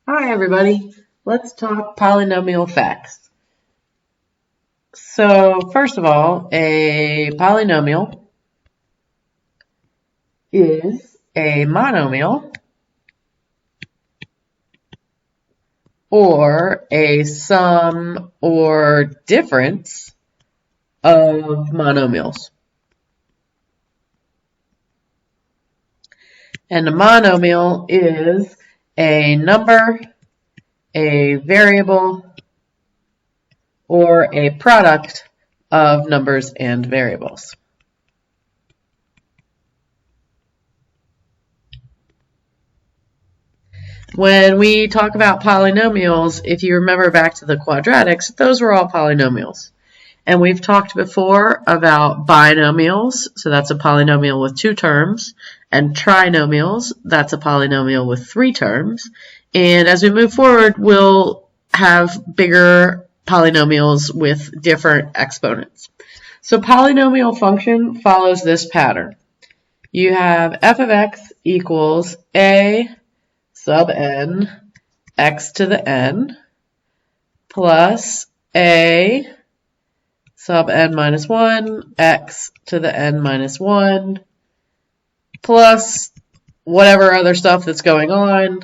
Hi everybody, let's talk polynomial facts. So first of all, a polynomial is a monomial or a sum or difference of monomials. And a monomial is a number, a variable, or a product of numbers and variables. When we talk about polynomials, if you remember back to the quadratics, those were all polynomials. And we've talked before about binomials, so that's a polynomial with two terms, and trinomials, that's a polynomial with three terms. And as we move forward, we'll have bigger polynomials with different exponents. So polynomial function follows this pattern. You have f of x equals a sub n x to the n plus a sub n minus 1 x to the n minus 1 plus whatever other stuff that's going on,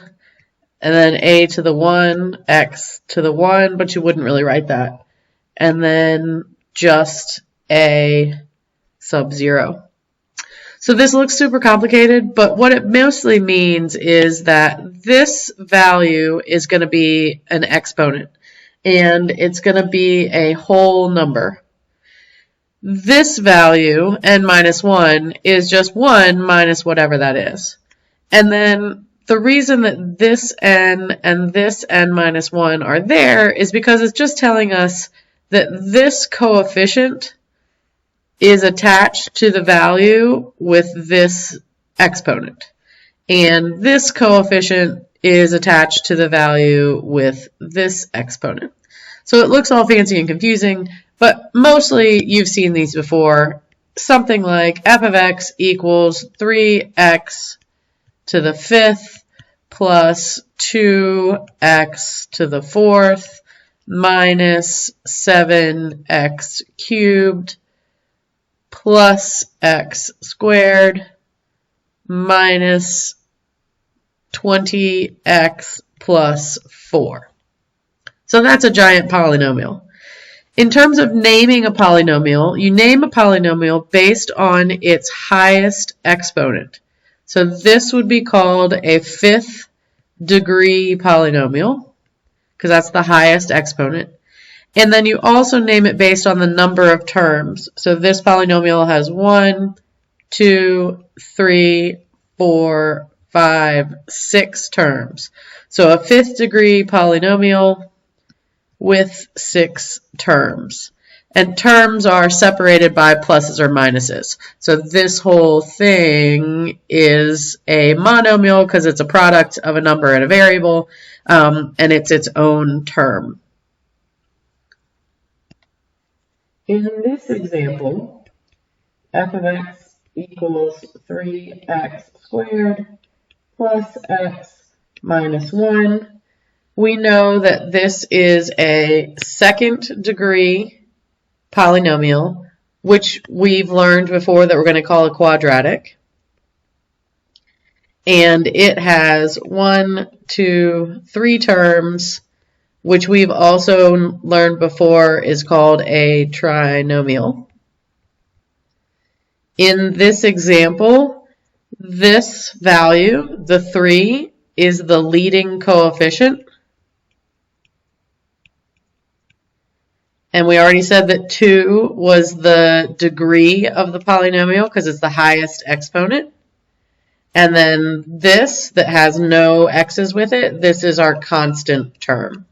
and then a to the 1 x to the 1, but you wouldn't really write that, and then just a sub 0. So this looks super complicated, but what it mostly means is that this value is going to be an exponent, and it's going to be a whole number. This value, n minus 1, is just 1 minus whatever that is. And then the reason that this n and this n minus 1 are there is because it's just telling us that this coefficient is attached to the value with this exponent. And this coefficient is attached to the value with this exponent. So it looks all fancy and confusing, but mostly you've seen these before. Something like f of x equals 3x to the 5th plus 2x to the 4th minus 7x cubed plus x squared minus 20x plus 4. So that's a giant polynomial. In terms of naming a polynomial, you name a polynomial based on its highest exponent. So this would be called a 5th degree polynomial, because that's the highest exponent. And then you also name it based on the number of terms. So this polynomial has 1, 2, 3, 4, 5, 6 terms. So a 5th degree polynomial with 6 terms. And terms are separated by pluses or minuses. So this whole thing is a monomial because it's a product of a number and a variable, and it's its own term. In this example, f of x equals 3x squared plus x minus 1. We know that this is a 2nd degree polynomial, which we've learned before that we're going to call a quadratic. And it has 1, 2, 3 terms, which we've also learned before is called a trinomial. In this example, this value, the 3, is the leading coefficient. And we already said that 2 was the degree of the polynomial because it's the highest exponent. And then this that has no x's with it, this is our constant term.